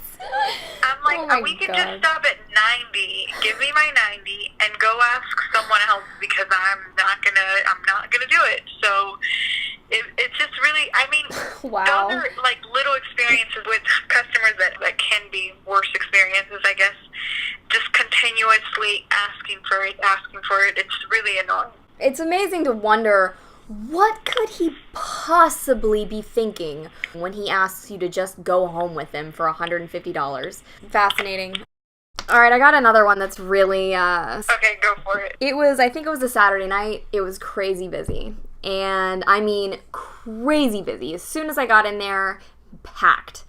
I'm like, we can just stop at 90. Give me my 90 and go ask someone else, because I'm not gonna do it. So it's just really, I mean, wow. Those are like little experiences with customers that can be worse experiences, I guess. Just continuously asking for it. It's really annoying. It's amazing to wonder, what could he possibly be thinking when he asks you to just go home with him for $150? Fascinating. All right, I got another one that's really... Okay, go for it. I think it was a Saturday night. It was crazy busy. And I mean, crazy busy. As soon as I got in there, packed.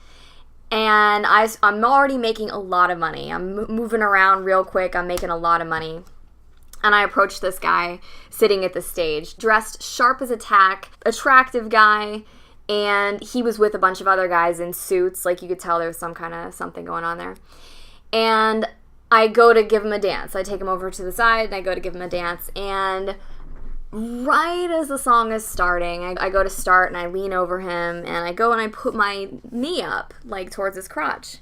And I'm already making a lot of money. I'm moving around real quick. I'm making a lot of money. And I approached this guy sitting at the stage, dressed sharp as a tack, attractive guy, and he was with a bunch of other guys in suits. Like, you could tell there was some kind of something going on there. And I go to give him a dance. I take him over to the side, and I go to give him a dance. And right as the song is starting, I go to start, and I lean over him, and I go and I put my knee up, like, towards his crotch.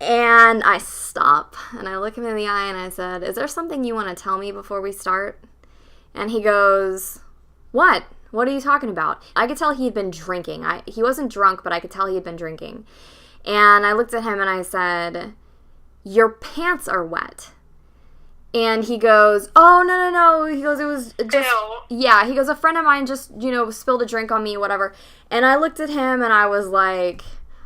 And I stop, and I look him in the eye, and I said, is there something you want to tell me before we start? And he goes, what? What are you talking about? I could tell he had been drinking. He wasn't drunk, but I could tell he had been drinking. And I looked at him, and I said, your pants are wet. And he goes, oh, no. He goes, it was just, yeah. He goes, a friend of mine just, spilled a drink on me, whatever. And I looked at him, and I was like,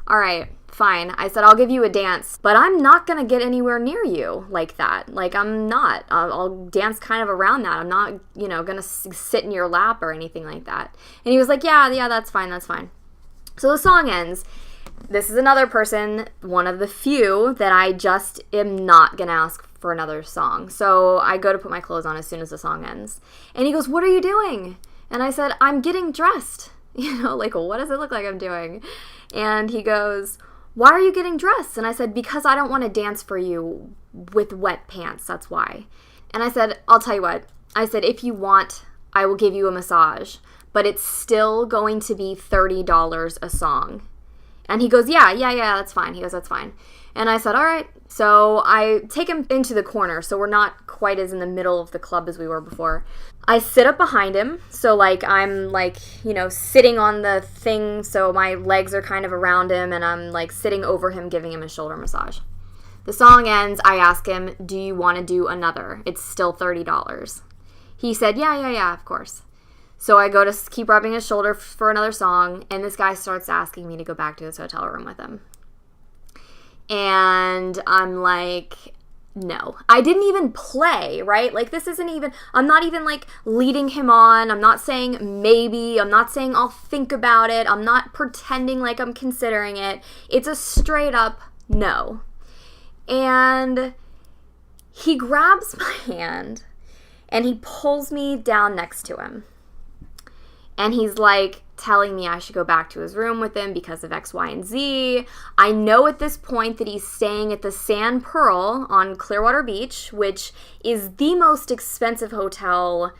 all right. Fine. I said, I'll give you a dance, but I'm not going to get anywhere near you like that. Like, I'm not. I'll dance kind of around that. I'm not, going to sit in your lap or anything like that. And he was like, yeah, that's fine. So the song ends. This is another person, one of the few that I just am not going to ask for another song. So I go to put my clothes on as soon as the song ends. And he goes, what are you doing? And I said, I'm getting dressed. Like, what does it look like I'm doing? And he goes, why are you getting dressed? And I said, because I don't want to dance for you with wet pants. That's why. And I said, I'll tell you what. I said, if you want, I will give you a massage, but it's still going to be $30 a song. And he goes, yeah, that's fine. He goes, that's fine. And I said, all right. So I take him into the corner, so we're not quite as in the middle of the club as we were before. I sit up behind him, so I'm sitting on the thing, so my legs are kind of around him, and I'm sitting over him, giving him a shoulder massage. The song ends. I ask him, do you want to do another? It's still $30. He said, yeah, of course. So I go to keep rubbing his shoulder for another song, and this guy starts asking me to go back to his hotel room with him. And I'm like, no. I didn't even play, right? This isn't even, I'm not even leading him on. I'm not saying maybe. I'm not saying I'll think about it. I'm not pretending like I'm considering it. It's a straight up no. And he grabs my hand and he pulls me down next to him. And he's telling me I should go back to his room with him because of X, Y, and Z. I know at this point that he's staying at the Sand Pearl on Clearwater Beach, which is the most expensive hotel,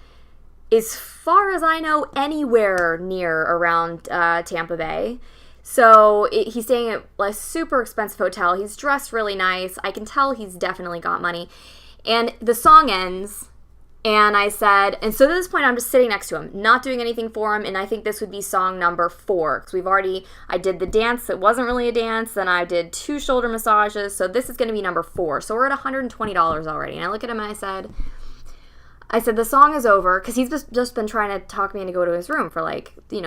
as far as I know, anywhere near around Tampa Bay. So he's staying at a super expensive hotel. He's dressed really nice. I can tell he's definitely got money. And the song ends, and I said, and so at this point I'm just sitting next to him, not doing anything for him, and I think this would be song number 4, because I did the dance that wasn't really a dance, then I did 2 shoulder massages, so this is going to be number 4. So we're at $120 already, and I look at him and I said, the song is over, because he's just been trying to talk me into go to his room for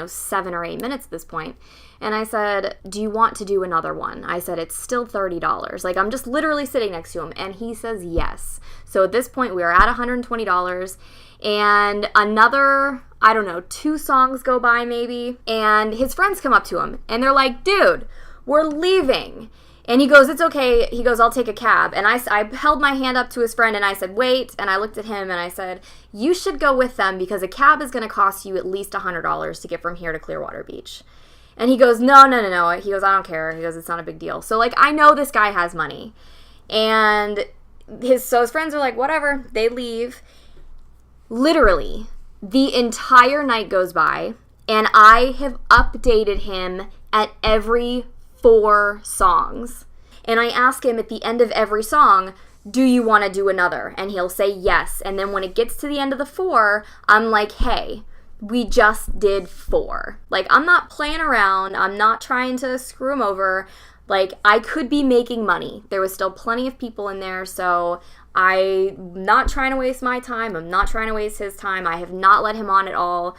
7 or 8 minutes at this point. And I said, do you want to do another one? I said, it's still $30. Like, I'm just literally sitting next to him. And he says yes. So at this point, we are at $120. And another, 2 songs go by maybe. And his friends come up to him. And they're like, dude, we're leaving. And he goes, it's okay. He goes, I'll take a cab. And I held my hand up to his friend and I said, wait. And I looked at him and I said, you should go with them because a cab is going to cost you at least $100 to get from here to Clearwater Beach. And he goes, no. He goes, I don't care. He goes, it's not a big deal. So, I know this guy has money. And his friends are like, whatever. They leave. Literally, the entire night goes by, and I have updated him at every 4 songs. And I ask him at the end of every song, do you want to do another? And he'll say yes. And then when it gets to the end of the 4, I'm like, hey, we just did 4. I'm not playing around. I'm not trying to screw him over. I could be making money. There was still plenty of people in there, so I'm not trying to waste my time. I'm not trying to waste his time. I have not let him on at all,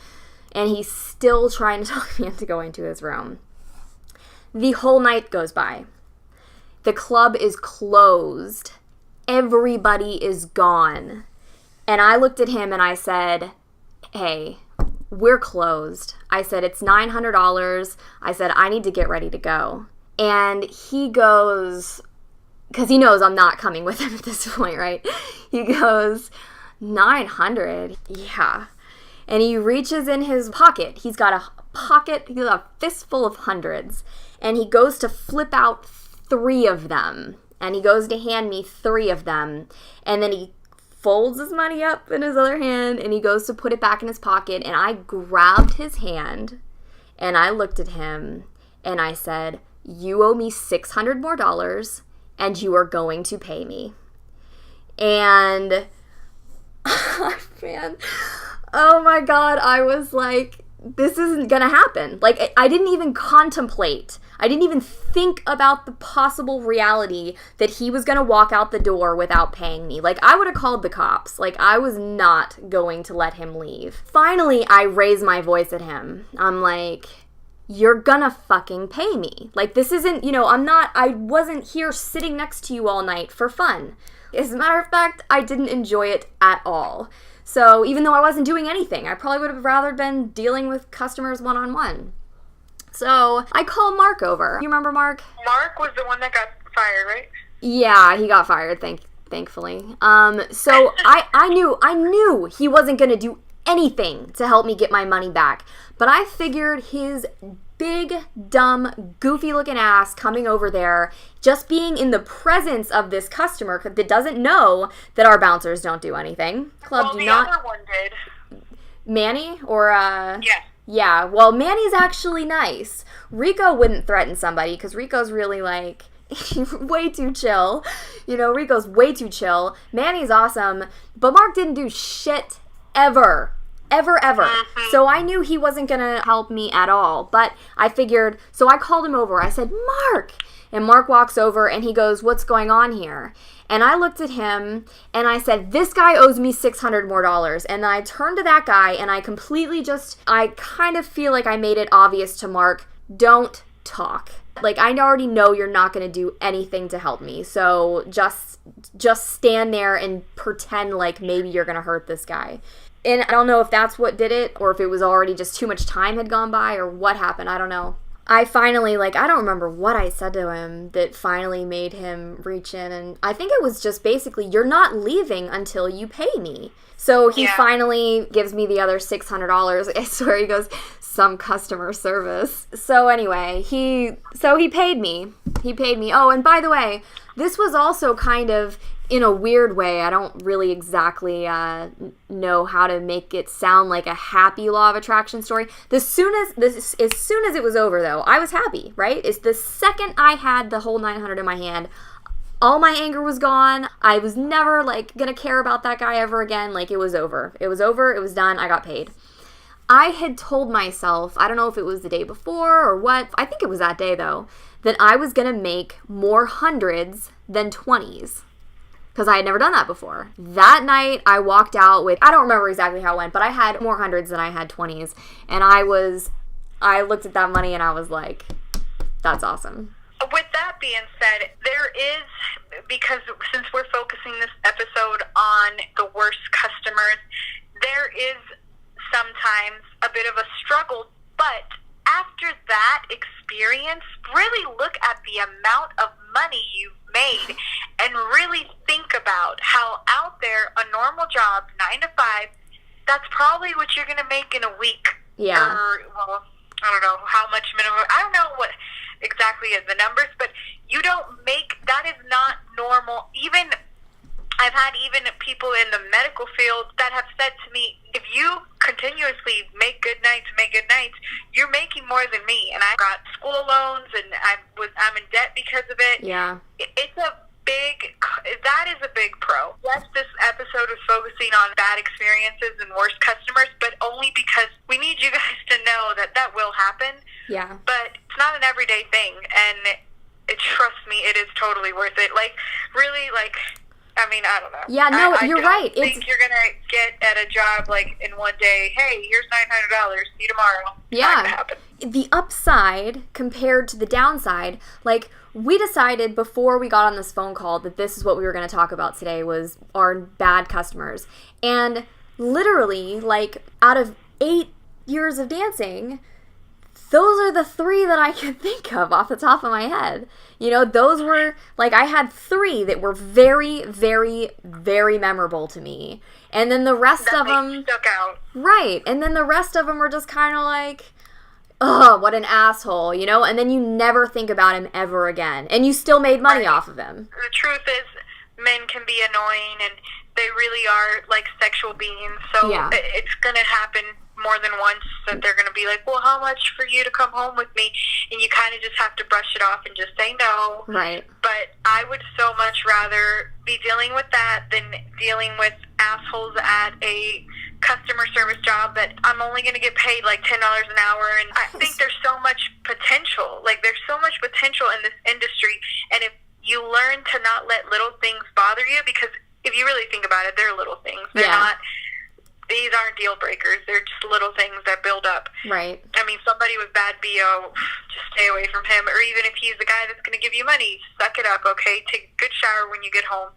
and he's still trying to talk me into going to his room. The whole night goes by. The club is closed. Everybody is gone. And I looked at him and I said, hey, we're closed. I said, it's $900. I said, I need to get ready to go. And he goes, because he knows I'm not coming with him at this point, right? He goes, 900? Yeah. And he reaches in his pocket. He's got a fistful of hundreds. And he goes to flip out 3 of them. And he goes to hand me 3 of them. And then he folds his money up in his other hand, and he goes to put it back in his pocket, and I grabbed his hand, and I looked at him, and I said, you owe me $600 more, and you are going to pay me. And, man, oh my God, I was like, this isn't gonna happen. I didn't even contemplate. I didn't even think about the possible reality that he was gonna walk out the door without paying me. I would have called the cops. I was not going to let him leave. Finally, I raise my voice at him. I'm like, you're gonna fucking pay me. This isn't, I wasn't here sitting next to you all night for fun. As a matter of fact, I didn't enjoy it at all. So even though I wasn't doing anything, I probably would have rather been dealing with customers one-on-one. So I call Mark over. You remember Mark? Mark was the one that got fired, right? Yeah, he got fired, thankfully. So I knew he wasn't going to do anything to help me get my money back. But I figured his big, dumb, goofy-looking ass coming over there, just being in the presence of this customer that doesn't know that our bouncers don't do anything. Other one did. Manny? Or, Yes. Yeah, well, Manny's actually nice. Rico wouldn't threaten somebody, because Rico's really, way too chill. Rico's way too chill. Manny's awesome. But Mark didn't do shit ever. Ever. Mm-hmm. So I knew he wasn't going to help me at all. But I figured, so I called him over. I said, Mark! And Mark walks over and he goes, what's going on here? And I looked at him and I said, this guy owes me $600 more. And then I turned to that guy and I completely I kind of feel like I made it obvious to Mark, don't talk. I already know you're not going to do anything to help me. So just stand there and pretend like maybe you're going to hurt this guy. And I don't know if that's what did it or if it was already just too much time had gone by or what happened. I don't know. I finally, I don't remember what I said to him that finally made him reach in. And I think it was just basically, you're not leaving until you pay me. So he finally gives me the other $600. I swear, he goes, some customer service. So anyway, he paid me. He paid me. Oh, and by the way, this was also kind of in a weird way, I don't really exactly know how to make it sound like a happy law of attraction story. As soon as it was over, though, I was happy, right? It's the second I had the whole 900 in my hand, all my anger was gone. I was never, like, gonna care about that guy ever again. Like, it was over. It was over. It was done. I got paid. I had told myself, I don't know if it was the day before or what, I think it was that day, though, that I was gonna make more hundreds than 20s. Because I had never done that before. That night, I walked out with, I don't remember exactly how it went, but I had more hundreds than I had 20s. And I looked at that money and I was like, that's awesome. With that being said, there is, because since we're focusing this episode on the worst customers, there is sometimes a bit of a struggle, but after that experience, really look at the amount of money you've made and really think about how out there a normal job, 9 to 5, that's probably what you're going to make in a week. Yeah. Or, well, I don't know how much minimum, I don't know what exactly is the numbers, but you don't make, that is not normal. Even, I've had even people in the medical field that have said to me, if you continuously make good nights, you're making more than me. And I got school loans and I'm in debt because of it. Yeah. That is a big pro. Yes, this episode is focusing on bad experiences and worst customers, but only because we need you guys to know that will happen. Yeah. But it's not an everyday thing, and trust me, it is totally worth it. Like, really, like, I mean, I don't know. Yeah, no, you're right. I think you're going to get at a job, like, in one day, hey, here's $900, see you tomorrow. Yeah. Not gonna happen. The upside compared to the downside, like, we decided before we got on this phone call that this is what we were going to talk about today was our bad customers. And literally, like, out of 8 years of dancing, those are the 3 that I can think of off the top of my head. You know, those were, like, I had 3 that were very, very, very memorable to me. And then the rest of them stuck out. Right. And then the rest of them were just kind of like, oh, what an asshole, you know? And then you never think about him ever again. And you still made money off of him. The truth is, men can be annoying, and they really are, like, sexual beings. So yeah. It's going to happen more than once that they're going to be like, well, how much for you to come home with me? And you kind of just have to brush it off and just say no. Right. But I would so much rather be dealing with that than dealing with assholes at a customer service job that I'm only going to get paid like $10 an hour. And I think there's so much potential. Like, there's so much potential in this industry. And if you learn to not let little things bother you, because if you really think about it, they're little things. They're not, these aren't deal breakers. They're just little things that build up. Right. I mean, somebody with bad BO, just stay away from him. Or even if he's the guy that's going to give you money, suck it up, okay? Take a good shower when you get home.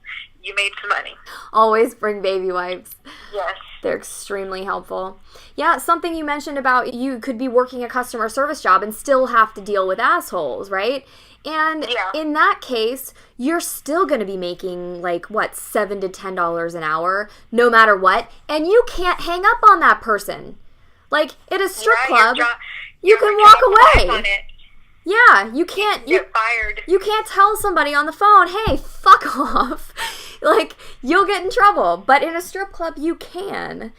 You made some money. Always bring baby wipes. Yes. They're extremely helpful. Yeah, something you mentioned about you could be working a customer service job and still have to deal with assholes, right? And in that case, you're still going to be making, like, what, $7 to $10 an hour, no matter what, and you can't hang up on that person. Like, at a strip club, you can walk away. Yeah, you can't. You get fired. You can't tell somebody on the phone, hey, fuck off. Like, you'll get in trouble. But in a strip club, you can.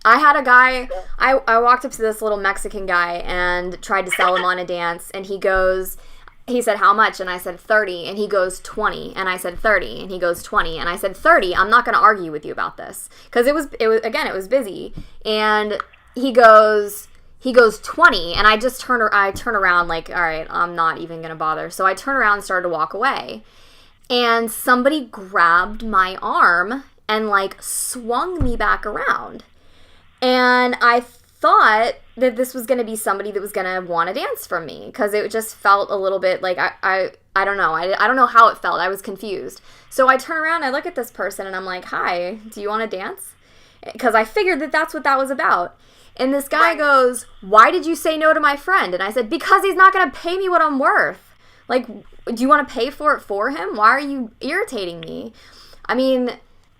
I had a guy, I walked up to this little Mexican guy and tried to sell him on a dance, and he said, how much? And I said, 30. And he goes, 20. And I said, 30. And he goes, 20. And I said, 30. I'm not going to argue with you about this. Because it was busy. And he goes 20. And I turn around like, all right, I'm not even going to bother. So I turned around and started to walk away. And somebody grabbed my arm and, like, swung me back around. And I thought that this was going to be somebody that was going to want to dance from me, because it just felt a little bit like, I don't know. I don't know how it felt. I was confused. So I turn around, I look at this person, and I'm like, hi, do you want to dance? Because I figured that that's what that was about. And this guy goes, why did you say no to my friend? And I said, because he's not going to pay me what I'm worth. Like, do you want to pay for it for him? Why are you irritating me? I mean,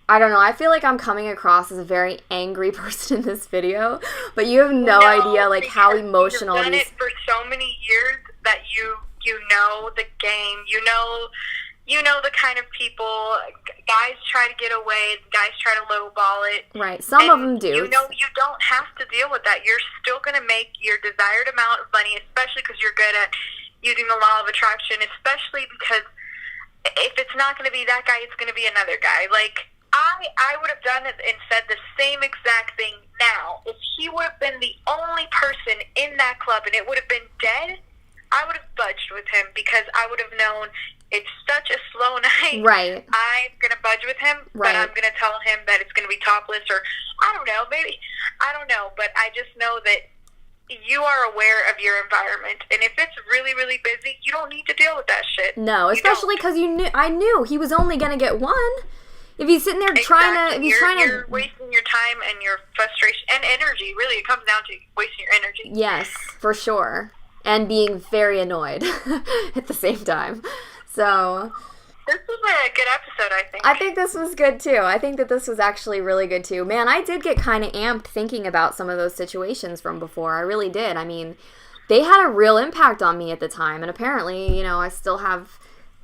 I don't know. I feel like I'm coming across as a very angry person in this video, but you have no idea, like, how emotional you've done it for so many years that you know the game. You know you know the kind of people, guys try to get away, guys try to lowball it. Right. Some of them do. You know, you don't have to deal with that. You're still going to make your desired amount of money, especially because you're good at using the law of attraction, especially because if it's not going to be that guy, it's going to be another guy. Like, I would have done it and said the same exact thing now. If he would have been the only person in that club and it would have been dead, I would have budged with him because I would have known it's such a slow night. Right. I'm going to budge with him, right. But I'm going to tell him that it's going to be topless or I don't know, maybe. I don't know, but I just know that you are aware of your environment. And if it's really, really busy, you don't need to deal with that shit. No, especially because I knew he was only going to get one. If he's sitting there exactly. You're wasting your time and your frustration and energy. Really, it comes down to wasting your energy. Yes, for sure. And being very annoyed at the same time. So this was a good episode, I think. I think this was good, too. I think that this was actually really good, too. Man, I did get kind of amped thinking about some of those situations from before. I really did. I mean, they had a real impact on me at the time. And apparently, you know, I still have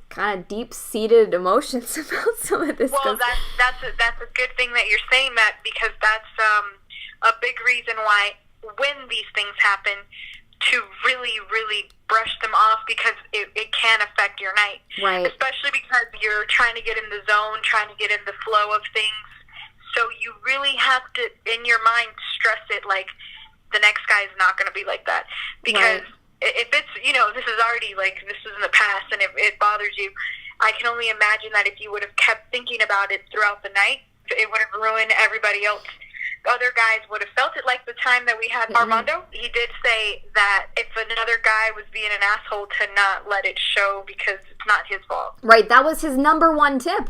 kind of deep-seated emotions about some of this. Well, that's a good thing that you're saying that, because that's a big reason why when these things happen, to really, really brush them off, because it can affect your night. Right. Especially because you're trying to get in the zone, trying to get in the flow of things. So you really have to, in your mind, stress it like the next guy is not going to be like that. Because if it's, you know, this is already like, this is in the past and it bothers you, I can only imagine that if you would have kept thinking about it throughout the night, it would have ruined everybody else. Other guys would have felt it, like the time that we had Armando. He did say that if another guy was being an asshole, to not let it show because it's not his fault. Right, that was his number one tip.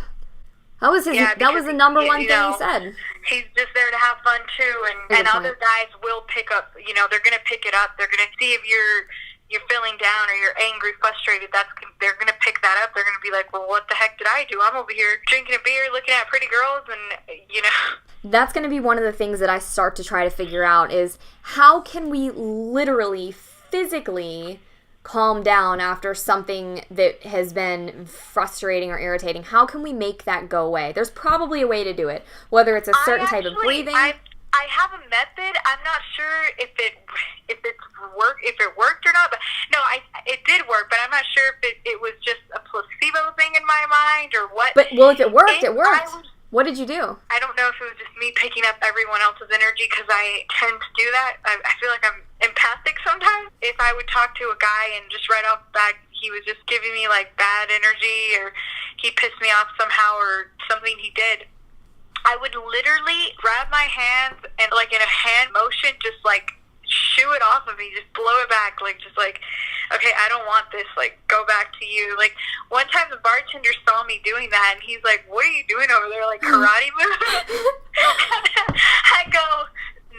That was his. That was the number one thing he said. He's just there to have fun too, and other guys will pick up. You know, they're gonna pick it up. They're gonna see if you're feeling down or you're angry, frustrated. They're gonna pick that up. They're gonna be like, well, what the heck did I do? I'm over here drinking a beer, looking at pretty girls, and you know. That's going to be one of the things that I start to try to figure out is how can we literally, physically calm down after something that has been frustrating or irritating? How can we make that go away? There's probably a way to do it, whether it's a certain type of breathing. I have a method. I'm not sure if it worked or not, but no, it did work, but I'm not sure if it was just a placebo thing in my mind or what. But well, if it worked, it worked. What did you do? I don't know if it was just me picking up everyone else's energy, because I tend to do that. I feel like I'm empathic sometimes. If I would talk to a guy and just right off the bat, he was just giving me like bad energy, or he pissed me off somehow, or something he did, I would literally grab my hands and like in a hand motion, just like shoo it off of me, just blow it back, like just like, okay, I don't want this, like go back to you. Like one time the bartender saw me doing that and he's like, what are you doing over there, like karate moves? I go,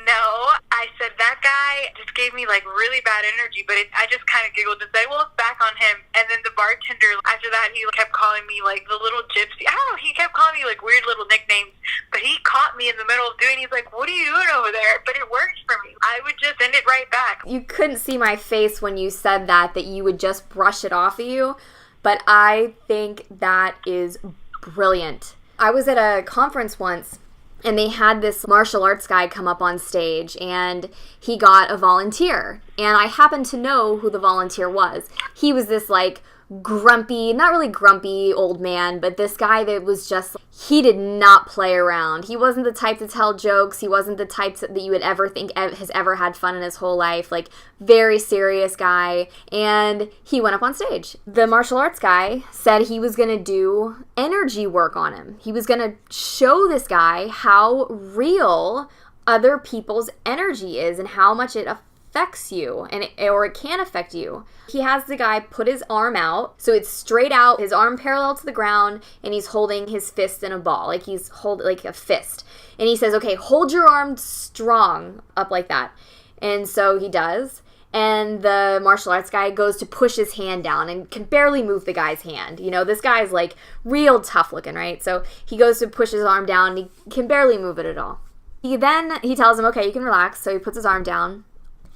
no. I said, that guy just gave me like really bad energy, but I just kind of giggled and said, well, it's back on him. And then the bartender, after that, he kept calling me like the little gypsy. I don't know, he kept calling me like weird little nicknames, but he caught me in the middle of doing, he's like, what are you doing over there? But it worked for me. I would just send it right back. You couldn't see my face when you said that you would just brush it off of you, but I think that is brilliant. I was at a conference once, and they had this martial arts guy come up on stage, and he got a volunteer. And I happened to know who the volunteer was. He was this, like, grumpy, not really grumpy old man, but this guy that was just, he did not play around. He wasn't the type to tell jokes. He wasn't the type that you would ever think has ever had fun in his whole life. Like, very serious guy. And he went up on stage. The martial arts guy said he was going to do energy work on him. He was going to show this guy how real other people's energy is and how much it affects you, or it can affect you. He has the guy put his arm out, so it's straight out, his arm parallel to the ground, and he's holding his fist in a ball, like he's holding like a fist. And he says, okay, hold your arm strong up like that. And so he does. And the martial arts guy goes to push his hand down and can barely move the guy's hand. You know, this guy's like real tough looking, right? So he goes to push his arm down and he can barely move it at all. He tells him, okay, you can relax. So he puts his arm down.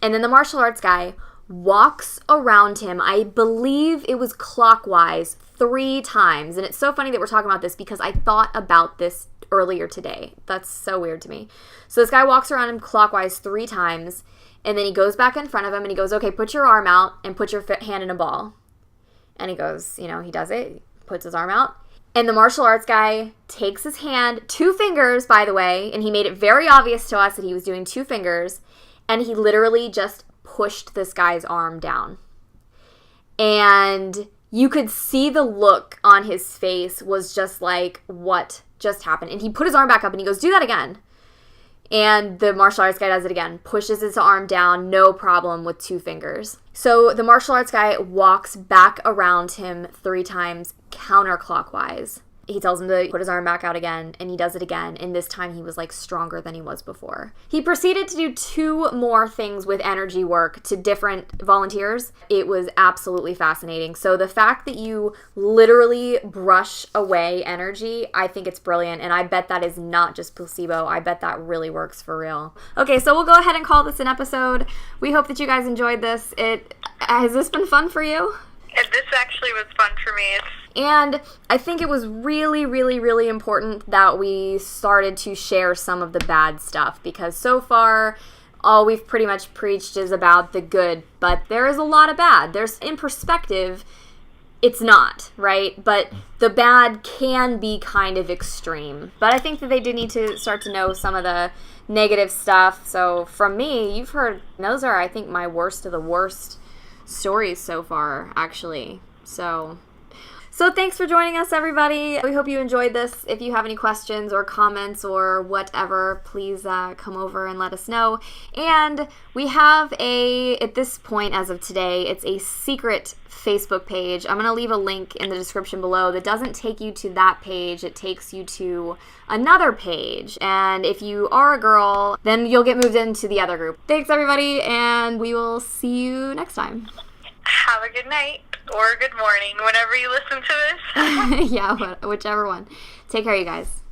And then the martial arts guy walks around him, I believe it was clockwise, 3 times. And it's so funny that we're talking about this because I thought about this earlier today. That's so weird to me. So this guy walks around him clockwise 3 times, and then he goes back in front of him and he goes, okay, put your arm out and put your hand in a ball. And he goes, he does it, puts his arm out. And the martial arts guy takes his hand, 2 fingers, by the way, and he made it very obvious to us that he was doing 2 fingers, and he literally just pushed this guy's arm down. And you could see the look on his face was just like, what just happened? And he put his arm back up and he goes, do that again. And the martial arts guy does it again, pushes his arm down, no problem, with 2 fingers. So the martial arts guy walks back around him 3 times counterclockwise. He tells him to put his arm back out again, and he does it again, and this time he was like stronger than he was before. He proceeded to do 2 more things with energy work to different volunteers. It was absolutely fascinating. So the fact that you literally brush away energy, I think it's brilliant, and I bet that is not just placebo. I bet that really works for real. Okay, so we'll go ahead and call this an episode. We hope that you guys enjoyed this. Has this been fun for you? This actually was fun for me. And I think it was really, really, really important that we started to share some of the bad stuff, because so far all we've pretty much preached is about the good, but there is a lot of bad. There's, in perspective, it's not, right? But the bad can be kind of extreme. But I think that they did need to start to know some of the negative stuff. So from me, you've heard, those are, I think, my worst of the worst stories so far, actually. So thanks for joining us, everybody. We hope you enjoyed this. If you have any questions or comments or whatever, please come over and let us know. And we have at this point as of today, it's a secret Facebook page. I'm going to leave a link in the description below that doesn't take you to that page. It takes you to another page. And if you are a girl, then you'll get moved into the other group. Thanks, everybody, and we will see you next time. Have a good night or good morning whenever you listen to this. Yeah, whichever one. Take care, you guys.